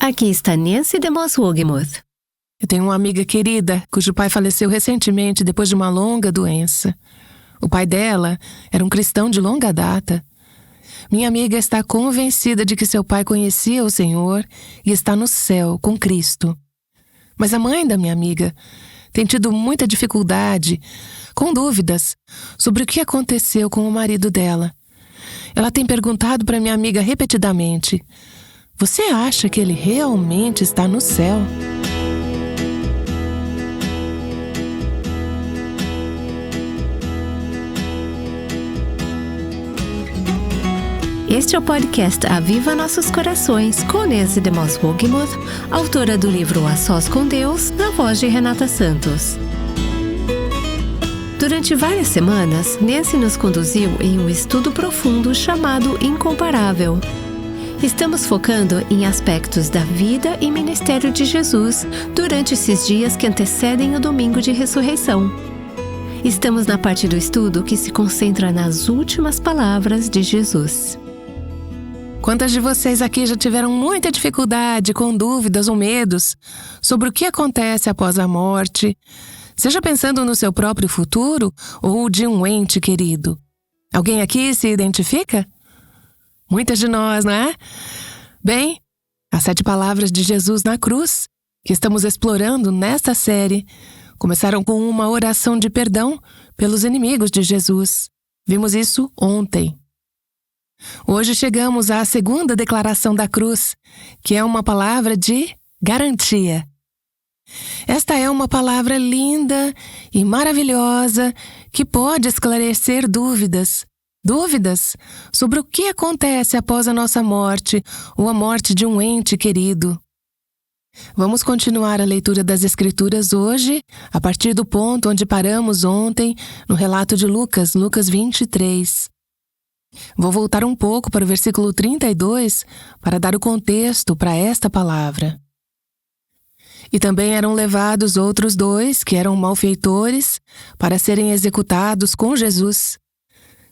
Aqui está Nancy DeMoss Wogemuth. Eu tenho uma amiga querida cujo pai faleceu recentemente depois de uma longa doença. O pai dela era um cristão de longa data. Minha amiga está convencida de que seu pai conhecia o Senhor e está no céu com Cristo. Mas a mãe da minha amiga tem tido muita dificuldade, com dúvidas, sobre o que aconteceu com o marido dela. Ela tem perguntado para minha amiga repetidamente: "Você acha que ele realmente está no céu?" Este é o podcast Aviva Nossos Corações, com Nancy DeMoss Wogemuth, autora do livro A Sós com Deus, na voz de Renata Santos. Durante várias semanas, Nancy nos conduziu em um estudo profundo chamado Incomparável. Estamos focando em aspectos da vida e ministério de Jesus durante esses dias que antecedem o domingo de ressurreição. Estamos na parte do estudo que se concentra nas últimas palavras de Jesus. Quantas de vocês aqui já tiveram muita dificuldade, com dúvidas ou medos sobre o que acontece após a morte, seja pensando no seu próprio futuro ou de um ente querido? Alguém aqui se identifica? Muitas de nós, não é? Bem, as 7 palavras de Jesus na cruz, que estamos explorando nesta série, começaram com uma oração de perdão pelos inimigos de Jesus. Vimos isso ontem. Hoje chegamos à segunda declaração da cruz, que é uma palavra de garantia. Esta é uma palavra linda e maravilhosa que pode esclarecer dúvidas. Dúvidas sobre o que acontece após a nossa morte ou a morte de um ente querido. Vamos continuar a leitura das Escrituras hoje, a partir do ponto onde paramos ontem, no relato de Lucas 23. Vou voltar um pouco para o versículo 32 para dar o contexto para esta palavra. E também eram levados outros 2, que eram malfeitores, para serem executados com Jesus.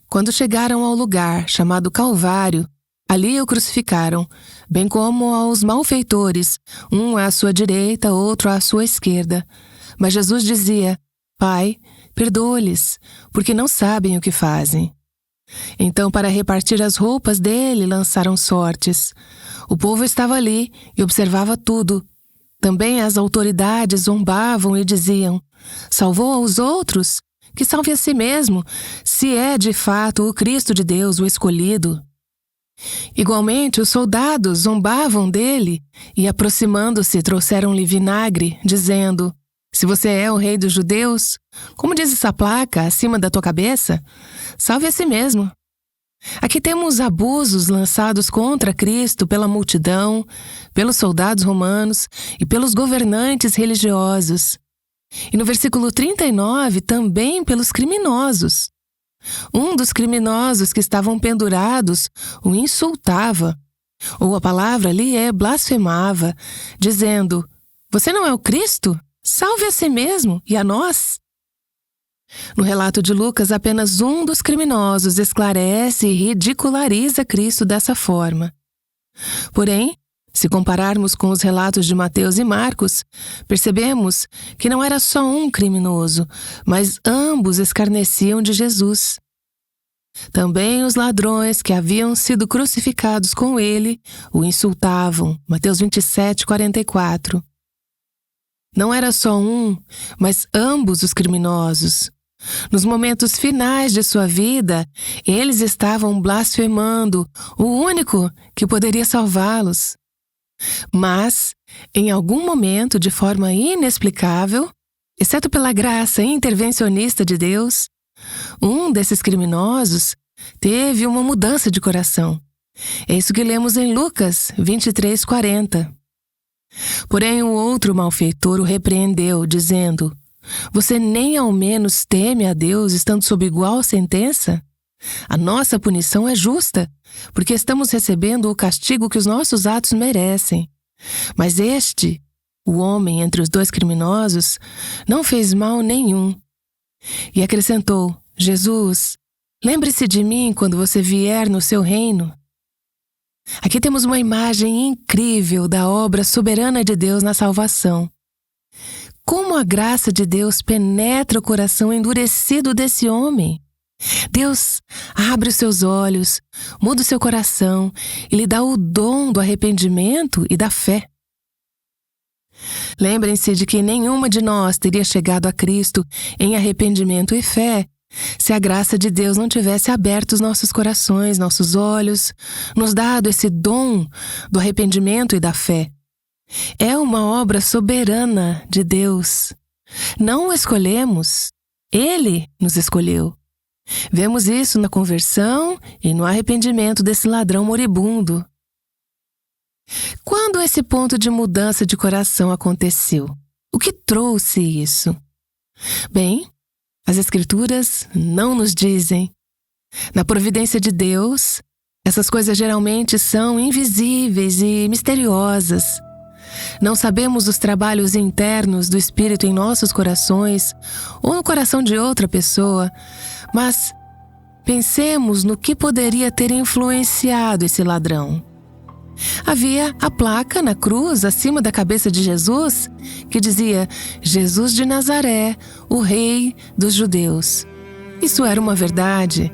Quando chegaram ao lugar chamado Calvário, ali o crucificaram, bem como aos malfeitores, um à sua direita, outro à sua esquerda. Mas Jesus dizia: "Pai, perdoa-lhes, porque não sabem o que fazem." Então, para repartir as roupas dele, lançaram sortes. O povo estava ali e observava tudo. Também as autoridades zombavam e diziam: "Salvou aos outros? Que salve a si mesmo, se é de fato o Cristo de Deus, o escolhido." Igualmente, os soldados zombavam dele e, aproximando-se, trouxeram-lhe vinagre, dizendo: "Se você é o rei dos judeus, como diz essa placa acima da tua cabeça? Salve a si mesmo." Aqui temos abusos lançados contra Cristo pela multidão, pelos soldados romanos e pelos governantes religiosos. E no versículo 39, também pelos criminosos. Um dos criminosos que estavam pendurados o insultava, ou a palavra ali é blasfemava, dizendo: "Você não é o Cristo? Salve a si mesmo e a nós." No relato de Lucas, apenas um dos criminosos esclarece e ridiculariza Cristo dessa forma. Porém, se compararmos com os relatos de Mateus e Marcos, percebemos que não era só um criminoso, mas ambos escarneciam de Jesus. Também os ladrões que haviam sido crucificados com ele o insultavam. Mateus 27:44. Não era só um, mas ambos os criminosos. Nos momentos finais de sua vida, eles estavam blasfemando o único que poderia salvá-los. Mas, em algum momento, de forma inexplicável, exceto pela graça intervencionista de Deus, um desses criminosos teve uma mudança de coração. É isso que lemos em Lucas 23:40. Porém, o outro malfeitor o repreendeu, dizendo: "Você nem ao menos teme a Deus estando sob igual sentença? A nossa punição é justa, porque estamos recebendo o castigo que os nossos atos merecem. Mas este, o homem entre os 2 criminosos, não fez mal nenhum." E acrescentou: "Jesus, lembre-se de mim quando você vier no seu reino." Aqui temos uma imagem incrível da obra soberana de Deus na salvação. Como a graça de Deus penetra o coração endurecido desse homem. Deus abre os seus olhos, muda o seu coração e lhe dá o dom do arrependimento e da fé. Lembrem-se de que nenhuma de nós teria chegado a Cristo em arrependimento e fé se a graça de Deus não tivesse aberto os nossos corações, nossos olhos, nos dado esse dom do arrependimento e da fé. É uma obra soberana de Deus. Não o escolhemos, Ele nos escolheu. Vemos isso na conversão e no arrependimento desse ladrão moribundo. Quando esse ponto de mudança de coração aconteceu? O que trouxe isso? Bem, as Escrituras não nos dizem. Na providência de Deus, essas coisas geralmente são invisíveis e misteriosas. Não sabemos os trabalhos internos do Espírito em nossos corações ou no coração de outra pessoa, mas pensemos no que poderia ter influenciado esse ladrão. Havia a placa na cruz acima da cabeça de Jesus que dizia Jesus de Nazaré, o Rei dos Judeus. Isso era uma verdade.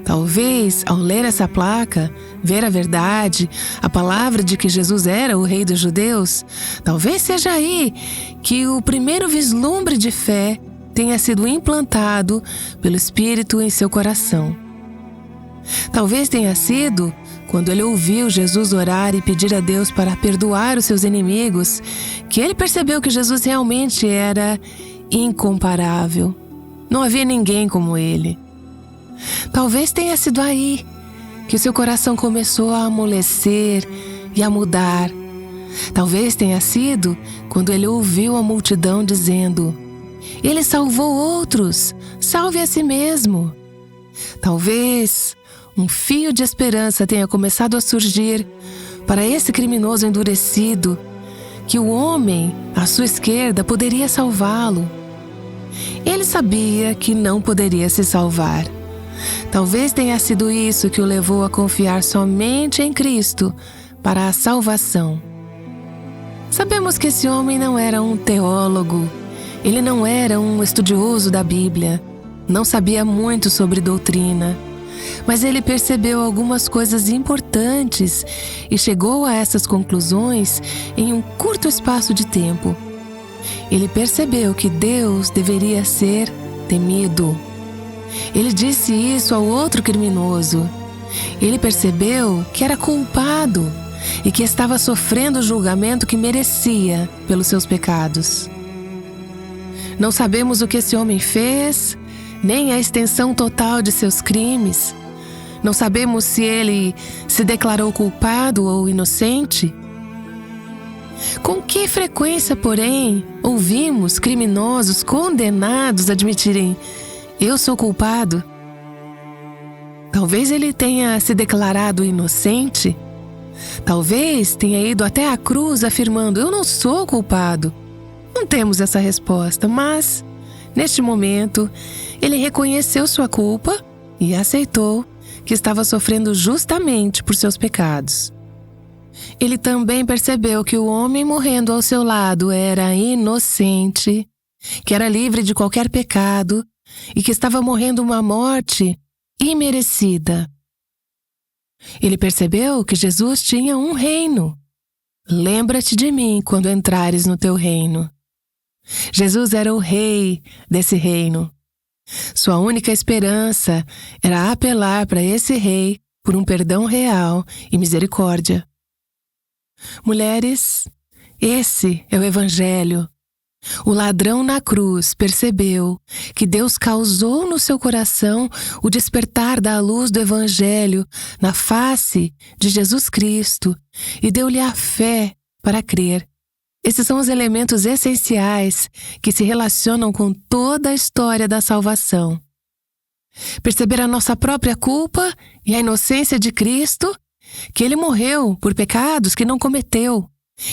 Talvez, ao ler essa placa, ver a verdade, a palavra de que Jesus era o Rei dos Judeus, talvez seja aí que o primeiro vislumbre de fé tenha sido implantado pelo Espírito em seu coração. Talvez tenha sido quando ele ouviu Jesus orar e pedir a Deus para perdoar os seus inimigos, que ele percebeu que Jesus realmente era incomparável. Não havia ninguém como ele. Talvez tenha sido aí que o seu coração começou a amolecer e a mudar. Talvez tenha sido quando ele ouviu a multidão dizendo: Ele salvou outros, salve a si mesmo. Talvez um fio de esperança tenha começado a surgir para esse criminoso endurecido, que o homem à sua esquerda poderia salvá-lo. Ele sabia que não poderia se salvar. Talvez tenha sido isso que o levou a confiar somente em Cristo para a salvação. Sabemos que esse homem não era um teólogo, ele não era um estudioso da Bíblia, não sabia muito sobre doutrina, mas ele percebeu algumas coisas importantes e chegou a essas conclusões em um curto espaço de tempo. Ele percebeu que Deus deveria ser temido. Ele disse isso ao outro criminoso. Ele percebeu que era culpado e que estava sofrendo o julgamento que merecia pelos seus pecados. Não sabemos o que esse homem fez, nem a extensão total de seus crimes. Não sabemos se ele se declarou culpado ou inocente. Com que frequência, porém, ouvimos criminosos condenados admitirem: eu sou culpado? Talvez ele tenha se declarado inocente. Talvez tenha ido até a cruz afirmando: eu não sou culpado. Não temos essa resposta, mas, neste momento, ele reconheceu sua culpa e aceitou que estava sofrendo justamente por seus pecados. Ele também percebeu que o homem morrendo ao seu lado era inocente, que era livre de qualquer pecado e que estava morrendo uma morte imerecida. Ele percebeu que Jesus tinha um reino. Lembra-te de mim quando entrares no teu reino. Jesus era o rei desse reino. Sua única esperança era apelar para esse rei por um perdão real e misericórdia. Mulheres, esse é o Evangelho. O ladrão na cruz percebeu que Deus causou no seu coração o despertar da luz do Evangelho na face de Jesus Cristo e deu-lhe a fé para crer. Esses são os elementos essenciais que se relacionam com toda a história da salvação. Perceber a nossa própria culpa e a inocência de Cristo, que Ele morreu por pecados que não cometeu.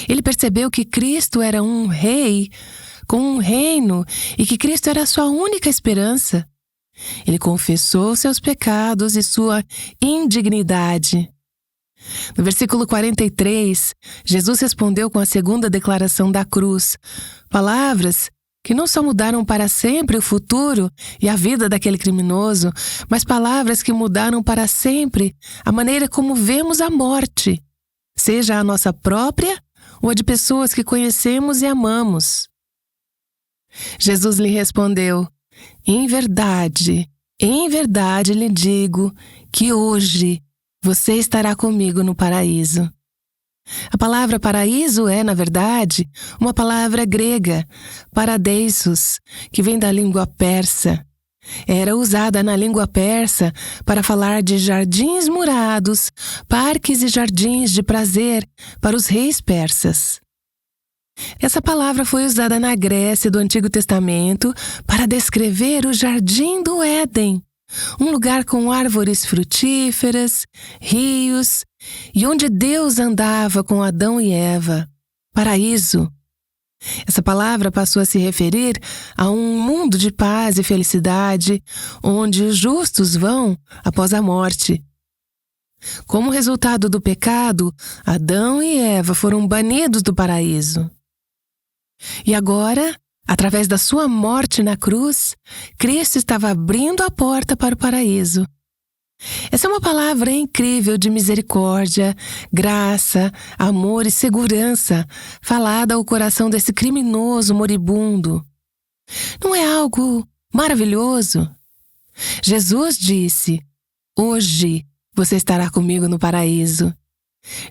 Ele percebeu que Cristo era um rei com um reino e que Cristo era a sua única esperança. Ele confessou seus pecados e sua indignidade. No versículo 43, Jesus respondeu com a segunda declaração da cruz, palavras que não só mudaram para sempre o futuro e a vida daquele criminoso, mas palavras que mudaram para sempre a maneira como vemos a morte, seja a nossa própria ou a de pessoas que conhecemos e amamos. Jesus lhe respondeu, em verdade lhe digo que hoje você estará comigo no paraíso. A palavra paraíso é, na verdade, uma palavra grega, paradeisos, que vem da língua persa. Era usada na língua persa para falar de jardins murados, parques e jardins de prazer para os reis persas. Essa palavra foi usada na Grécia do Antigo Testamento para descrever o Jardim do Éden, um lugar com árvores frutíferas, rios, e onde Deus andava com Adão e Eva. Paraíso. Essa palavra passou a se referir a um mundo de paz e felicidade, onde os justos vão após a morte. Como resultado do pecado, Adão e Eva foram banidos do paraíso. E agora, através da sua morte na cruz, Cristo estava abrindo a porta para o paraíso. Essa é uma palavra incrível de misericórdia, graça, amor e segurança, falada ao coração desse criminoso moribundo. Não é algo maravilhoso? Jesus disse, hoje você estará comigo no paraíso.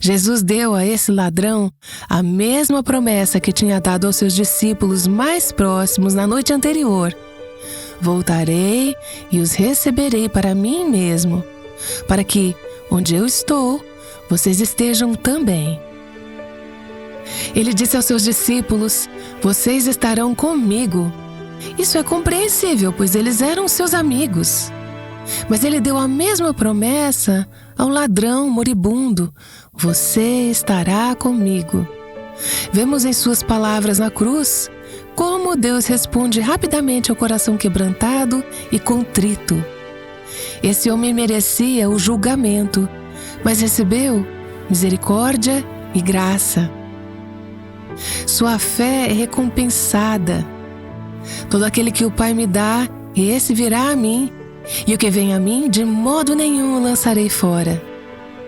Jesus deu a esse ladrão a mesma promessa que tinha dado aos seus discípulos mais próximos na noite anterior. Voltarei e os receberei para mim mesmo, para que, onde eu estou, vocês estejam também. Ele disse aos seus discípulos, vocês estarão comigo. Isso é compreensível, pois eles eram seus amigos. Mas ele deu a mesma promessa ao ladrão moribundo, você estará comigo. Vemos em suas palavras na cruz como Deus responde rapidamente ao coração quebrantado e contrito. Esse homem merecia o julgamento, mas recebeu misericórdia e graça. Sua fé é recompensada. Todo aquele que o Pai me dá, esse virá a mim, e o que vem a mim, de modo nenhum o lançarei fora.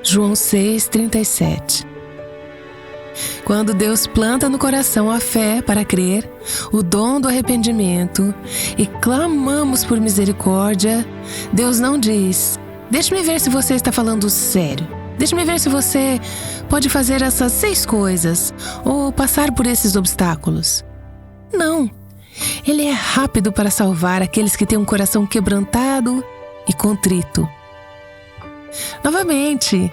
João 6:37. Quando Deus planta no coração a fé para crer, o dom do arrependimento, e clamamos por misericórdia, Deus não diz, deixe-me ver se você está falando sério. Deixe-me ver se você pode fazer essas 6 coisas, ou passar por esses obstáculos. Não. Ele é rápido para salvar aqueles que têm um coração quebrantado e contrito. Novamente,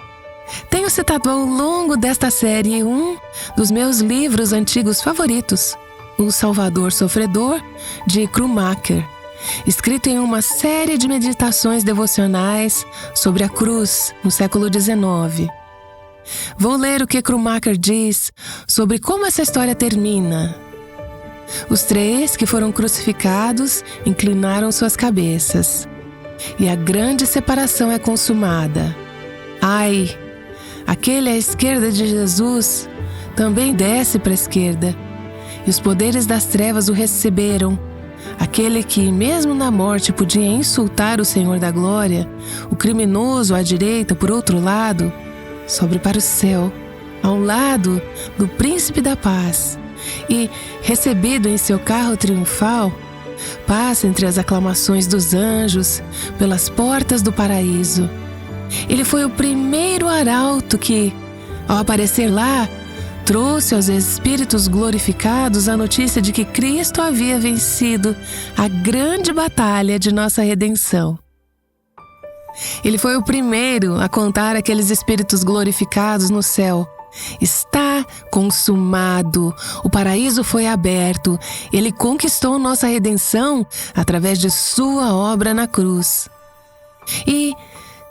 tenho citado ao longo desta série um dos meus livros antigos favoritos, O Salvador Sofredor, de Krummacher, escrito em uma série de meditações devocionais sobre a cruz no século XIX. Vou ler o que Krummacher diz sobre como essa história termina. Os 3 que foram crucificados inclinaram suas cabeças, e a grande separação é consumada. Ai, aquele à esquerda de Jesus também desce para a esquerda, e os poderes das trevas o receberam. Aquele que, mesmo na morte, podia insultar o Senhor da Glória, o criminoso à direita, por outro lado, sobe para o céu, ao lado do Príncipe da Paz, e, recebido em seu carro triunfal, passa entre as aclamações dos anjos, pelas portas do paraíso. Ele foi o primeiro arauto que, ao aparecer lá, trouxe aos espíritos glorificados a notícia de que Cristo havia vencido a grande batalha de nossa redenção. Ele foi o primeiro a contar àqueles espíritos glorificados no céu: está consumado, o paraíso foi aberto, ele conquistou nossa redenção através de sua obra na cruz. E,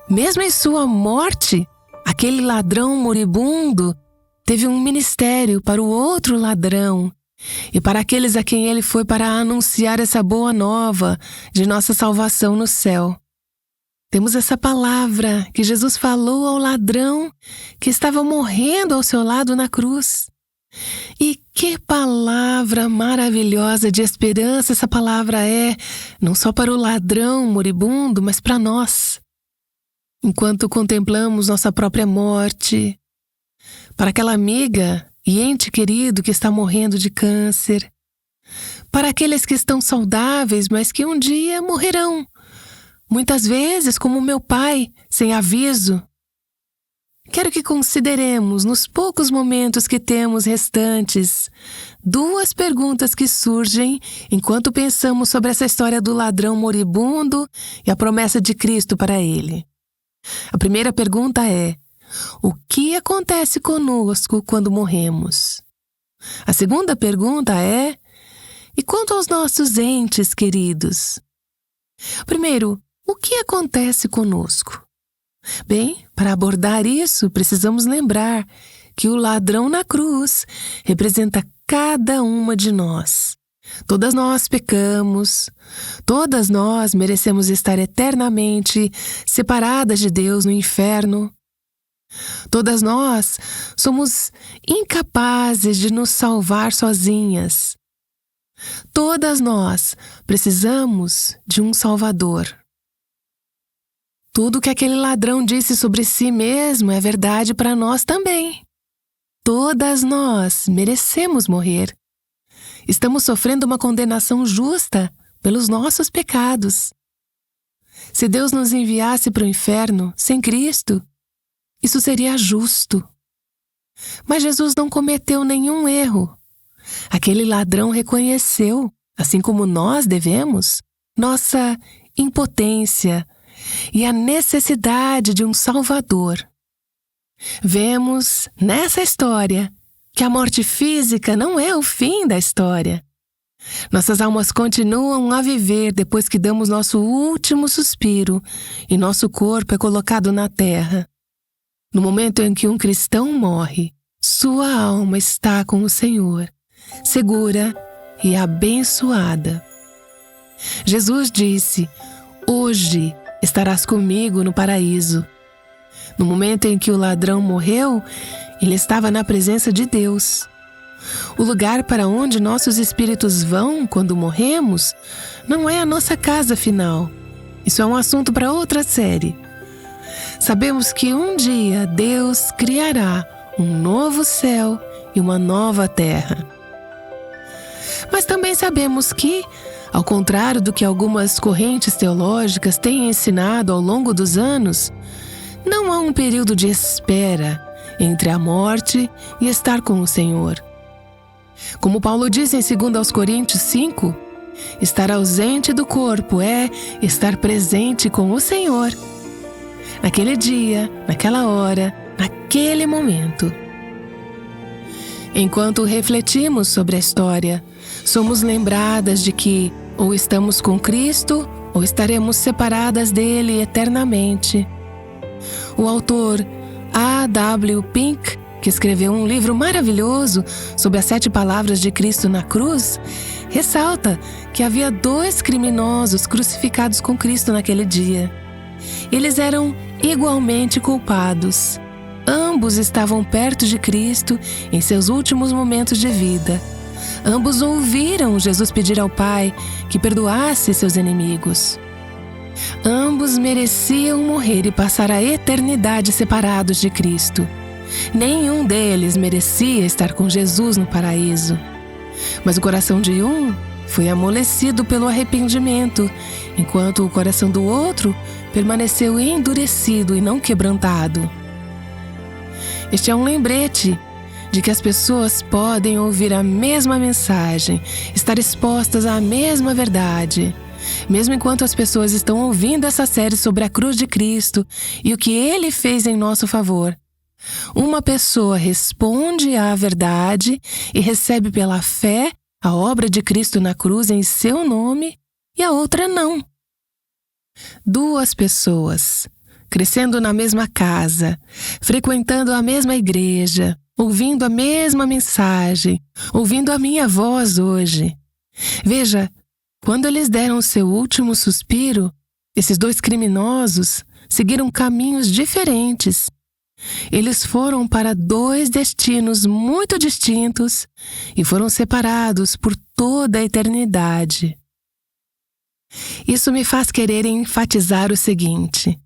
mesmo em sua morte, aquele ladrão moribundo teve um ministério para o outro ladrão e para aqueles a quem ele foi para anunciar essa boa nova de nossa salvação no céu. Temos essa palavra que Jesus falou ao ladrão que estava morrendo ao seu lado na cruz. E que palavra maravilhosa de esperança essa palavra é, não só para o ladrão moribundo, mas para nós. Enquanto contemplamos nossa própria morte, para aquela amiga e ente querido que está morrendo de câncer, para aqueles que estão saudáveis, mas que um dia morrerão, muitas vezes como meu pai, sem aviso. Quero que consideremos, nos poucos momentos que temos restantes, duas perguntas que surgem enquanto pensamos sobre essa história do ladrão moribundo e a promessa de Cristo para ele. A primeira pergunta é: o que acontece conosco quando morremos? A segunda pergunta é: e quanto aos nossos entes queridos? Primeiro, o que acontece conosco? Bem, para abordar isso, precisamos lembrar que o ladrão na cruz representa cada uma de nós. Todas nós pecamos, todas nós merecemos estar eternamente separadas de Deus no inferno. Todas nós somos incapazes de nos salvar sozinhas. Todas nós precisamos de um Salvador. Tudo que aquele ladrão disse sobre si mesmo é verdade para nós também. Todas nós merecemos morrer. Estamos sofrendo uma condenação justa pelos nossos pecados. Se Deus nos enviasse para o inferno sem Cristo, isso seria justo. Mas Jesus não cometeu nenhum erro. Aquele ladrão reconheceu, assim como nós devemos, nossa impotência e a necessidade de um Salvador. Vemos nessa história que a morte física não é o fim da história. Nossas almas continuam a viver depois que damos nosso último suspiro e nosso corpo é colocado na terra. No momento em que um cristão morre, sua alma está com o Senhor, segura e abençoada. Jesus disse: hoje estarás comigo no paraíso. No momento em que o ladrão morreu, ele estava na presença de Deus. O lugar para onde nossos espíritos vão quando morremos não é a nossa casa final. Isso é um assunto para outra série. Sabemos que um dia Deus criará um novo céu e uma nova terra. Mas também sabemos que, ao contrário do que algumas correntes teológicas têm ensinado ao longo dos anos, não há um período de espera entre a morte e estar com o Senhor. Como Paulo diz em 2 Coríntios 5, estar ausente do corpo é estar presente com o Senhor. Naquele dia, naquela hora, naquele momento. Enquanto refletimos sobre a história, somos lembradas de que ou estamos com Cristo ou estaremos separadas dele eternamente. O autor A.W. Pink, que escreveu um livro maravilhoso sobre as 7 palavras de Cristo na cruz, ressalta que havia 2 criminosos crucificados com Cristo naquele dia. Eles eram igualmente culpados. Ambos estavam perto de Cristo em seus últimos momentos de vida. Ambos ouviram Jesus pedir ao Pai que perdoasse seus inimigos. Ambos mereciam morrer e passar a eternidade separados de Cristo. Nenhum deles merecia estar com Jesus no paraíso. Mas o coração de um foi amolecido pelo arrependimento, enquanto o coração do outro permaneceu endurecido e não quebrantado. Este é um lembrete de que as pessoas podem ouvir a mesma mensagem, estar expostas à mesma verdade, mesmo enquanto as pessoas estão ouvindo essa série sobre a cruz de Cristo e o que Ele fez em nosso favor. Uma pessoa responde à verdade e recebe pela fé a obra de Cristo na cruz em seu nome, e a outra não. 2 pessoas, crescendo na mesma casa, frequentando a mesma igreja, ouvindo a mesma mensagem, ouvindo a minha voz hoje. Veja, quando eles deram o seu último suspiro, Esses dois criminosos seguiram caminhos diferentes. Eles foram para dois destinos muito distintos e foram separados por toda a eternidade. Isso me faz querer enfatizar o seguinte: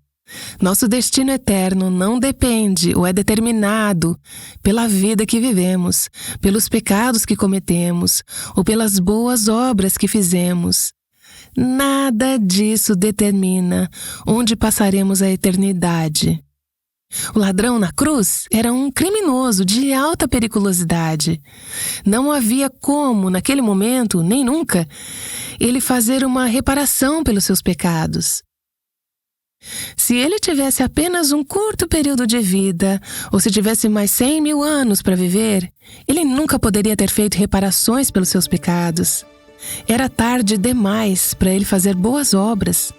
nosso destino eterno não depende ou é determinado pela vida que vivemos, pelos pecados que cometemos ou pelas boas obras que fizemos. Nada disso determina onde passaremos a eternidade. O ladrão na cruz era um criminoso de alta periculosidade. Não havia como, naquele momento, nem nunca, ele fazer uma reparação pelos seus pecados. Se ele tivesse apenas um curto período de vida, ou se tivesse mais 100.000 anos para viver, ele nunca poderia ter feito reparações pelos seus pecados. Era tarde demais para ele fazer boas obras.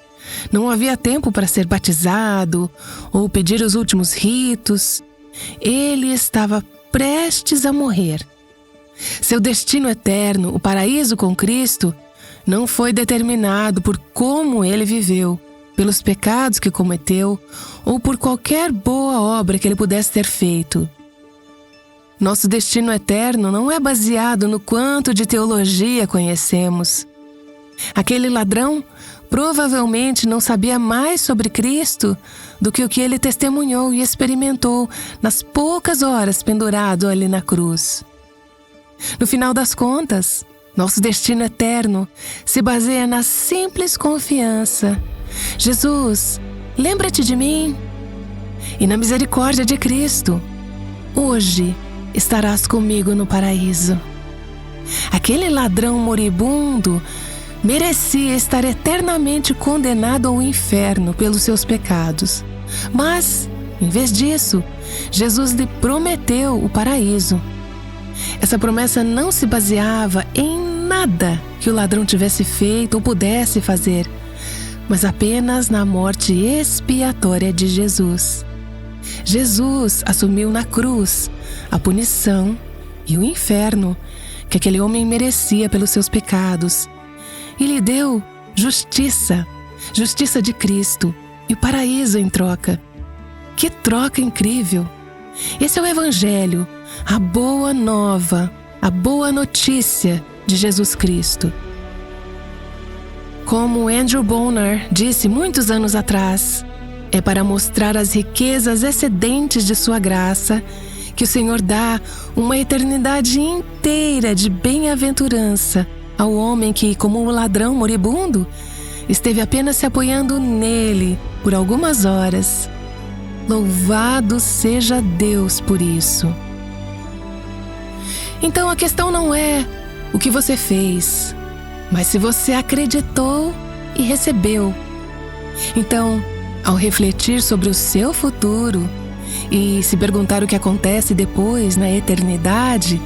Não havia tempo para ser batizado ou pedir os últimos ritos. Ele estava prestes a morrer. Seu destino eterno, o paraíso com Cristo, não foi determinado por como ele viveu, pelos pecados que cometeu ou por qualquer boa obra que ele pudesse ter feito. Nosso destino eterno não é baseado no quanto de teologia conhecemos. Aquele ladrão provavelmente não sabia mais sobre Cristo do que o que ele testemunhou e experimentou nas poucas horas pendurado ali na cruz. No final das contas, nosso destino eterno se baseia na simples confiança: Jesus, lembra-te de mim. E na misericórdia de Cristo, hoje estarás comigo no paraíso. Aquele ladrão moribundo merecia estar eternamente condenado ao inferno pelos seus pecados. Mas, em vez disso, Jesus lhe prometeu o paraíso. Essa promessa não se baseava em nada que o ladrão tivesse feito ou pudesse fazer, mas apenas na morte expiatória de Jesus. Jesus assumiu na cruz a punição e o inferno que aquele homem merecia pelos seus pecados e lhe deu justiça de Cristo e o paraíso em troca. Que troca incrível! Esse é o Evangelho, a boa nova, a boa notícia de Jesus Cristo. Como Andrew Bonar disse muitos anos atrás, é para mostrar as riquezas excedentes de sua graça que o Senhor dá uma eternidade inteira de bem-aventurança ao homem que, como um ladrão moribundo, esteve apenas se apoiando nele por algumas horas. Louvado seja Deus por isso. Então a questão não é o que você fez, mas se você acreditou e recebeu. Então, ao refletir sobre o seu futuro e se perguntar o que acontece depois, na eternidade,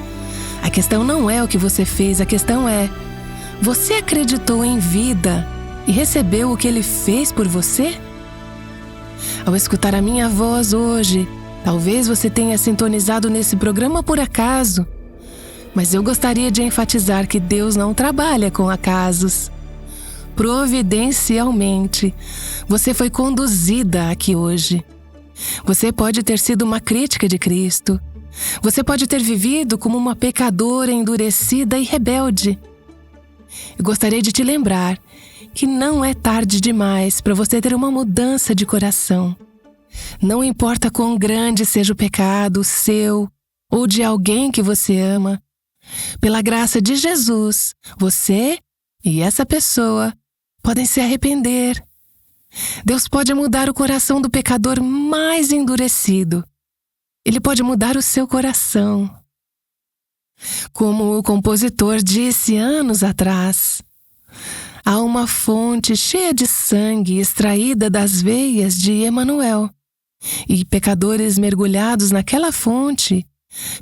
a questão não é o que você fez, a questão é: você acreditou em vida e recebeu o que Ele fez por você? Ao escutar a minha voz hoje, talvez você tenha sintonizado nesse programa por acaso, mas eu gostaria de enfatizar que Deus não trabalha com acasos. Providencialmente, você foi conduzida aqui hoje. Você pode ter sido uma crítica de Cristo. Você pode ter vivido como uma pecadora endurecida e rebelde. Eu gostaria de te lembrar que não é tarde demais para você ter uma mudança de coração. Não importa quão grande seja o pecado seu ou de alguém que você ama, pela graça de Jesus, você e essa pessoa podem se arrepender. Deus pode mudar o coração do pecador mais endurecido. Ele pode mudar o seu coração. Como o compositor disse anos atrás, há uma fonte cheia de sangue extraída das veias de Emanuel, e pecadores mergulhados naquela fonte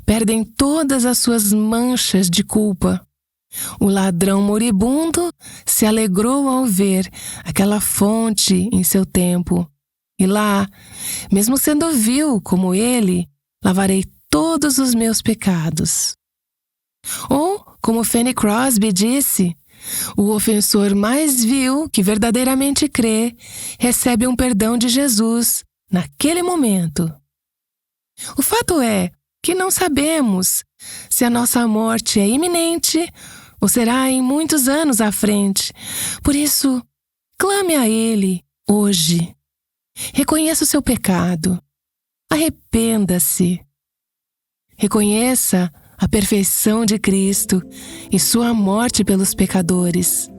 perdem todas as suas manchas de culpa. O ladrão moribundo se alegrou ao ver aquela fonte em seu tempo. E lá, mesmo sendo vil como ele, lavarei todos os meus pecados. Ou, como Fanny Crosby disse, O ofensor mais vil, que verdadeiramente crê, recebe um perdão de Jesus naquele momento. O fato é que não sabemos se a nossa morte é iminente ou será em muitos anos à frente. Por isso, clame a Ele hoje. Reconheça o seu pecado. Arrependa-se. Reconheça a perfeição de Cristo e sua morte pelos pecadores.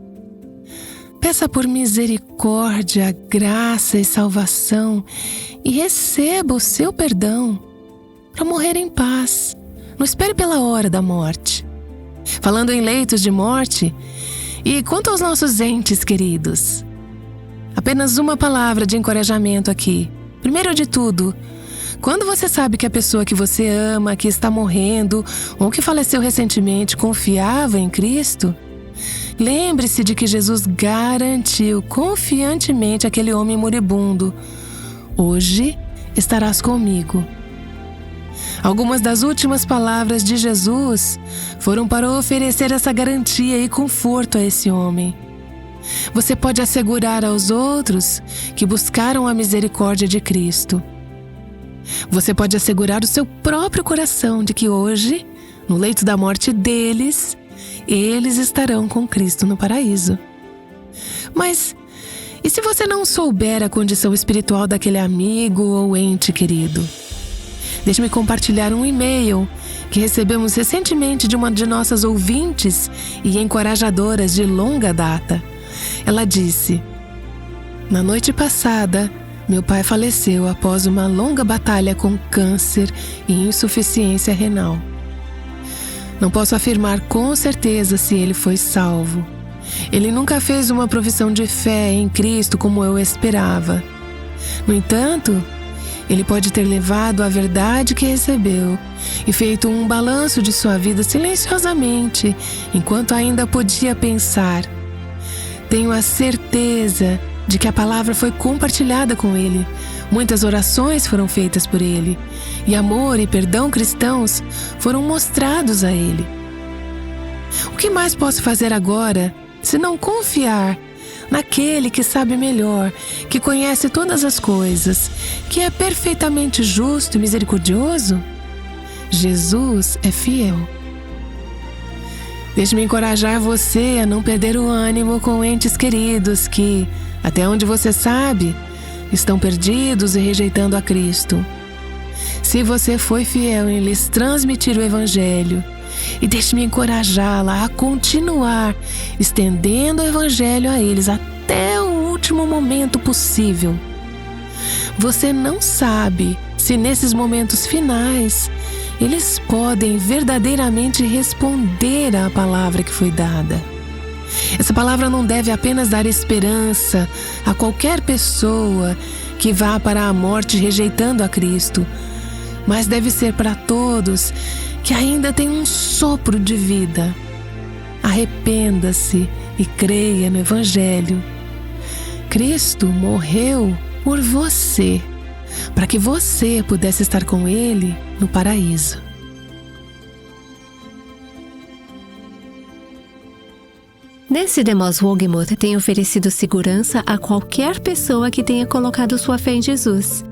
Peça por misericórdia, graça e salvação e receba o seu perdão para morrer em paz. Não espere pela hora da morte. Falando em leitos de morte, e quanto aos nossos entes queridos? Apenas uma palavra de encorajamento aqui. Primeiro de tudo, quando você sabe que a pessoa que você ama, que está morrendo ou que faleceu recentemente, confiava em Cristo, lembre-se de que Jesus garantiu confiantemente àquele homem moribundo: hoje estarás comigo. Algumas das últimas palavras de Jesus foram para oferecer essa garantia e conforto a esse homem. Você pode assegurar aos outros que buscaram a misericórdia de Cristo. Você pode assegurar o seu próprio coração de que hoje, no leito da morte deles, eles estarão com Cristo no paraíso. Mas e se você não souber a condição espiritual daquele amigo ou ente querido? Deixe-me compartilhar um e-mail que recebemos recentemente de uma de nossas ouvintes e encorajadoras de longa data. Ela disse: na noite passada, meu pai faleceu após uma longa batalha com câncer e insuficiência renal. Não posso afirmar com certeza se ele foi salvo. Ele nunca fez uma profissão de fé em Cristo como eu esperava. No entanto, ele pode ter levado a verdade que recebeu e feito um balanço de sua vida silenciosamente, enquanto ainda podia pensar. Tenho a certeza de que a palavra foi compartilhada com ele. Muitas orações foram feitas por ele, e amor e perdão cristãos foram mostrados a ele. O que mais posso fazer agora, se não confiar naquele que sabe melhor, que conhece todas as coisas, que é perfeitamente justo e misericordioso? Jesus é fiel. Deixe-me encorajar você a não perder o ânimo com entes queridos que, até onde você sabe, estão perdidos e rejeitando a Cristo. Se você foi fiel em lhes transmitir o Evangelho, e deixe-me encorajá-la a continuar estendendo o Evangelho a eles até o último momento possível. Você não sabe se nesses momentos finais eles podem verdadeiramente responder à palavra que foi dada. Essa palavra não deve apenas dar esperança a qualquer pessoa que vá para a morte rejeitando a Cristo, mas deve ser para todos que ainda têm um sopro de vida. Arrependa-se e creia no Evangelho. Cristo morreu por você, para que você pudesse estar com Ele no paraíso. Nancy DeMoss Wolgemuth tem oferecido segurança a qualquer pessoa que tenha colocado sua fé em Jesus.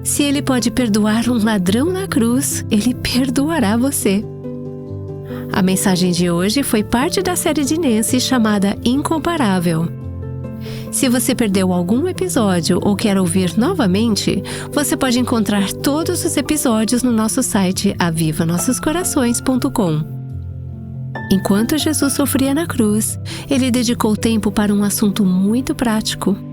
Se Ele pode perdoar um ladrão na cruz, Ele perdoará você. A mensagem de hoje foi parte da série de Nancy chamada Incomparável. Se você perdeu algum episódio ou quer ouvir novamente, você pode encontrar todos os episódios no nosso site avivanossoscorações.com. Enquanto Jesus sofria na cruz, Ele dedicou tempo para um assunto muito prático.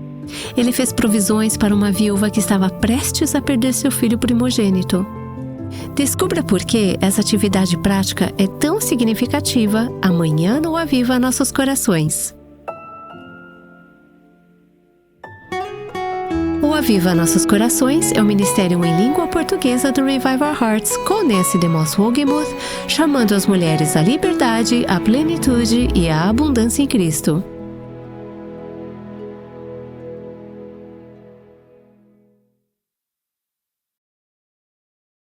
Ele fez provisões para uma viúva que estava prestes a perder seu filho primogênito. Descubra por que essa atividade prática é tão significativa amanhã no Aviva Nossos Corações. O Aviva Nossos Corações é o ministério em língua portuguesa do Revive Our Hearts, com Nancy DeMoss Wolgemuth, chamando as mulheres à liberdade, à plenitude e à abundância em Cristo.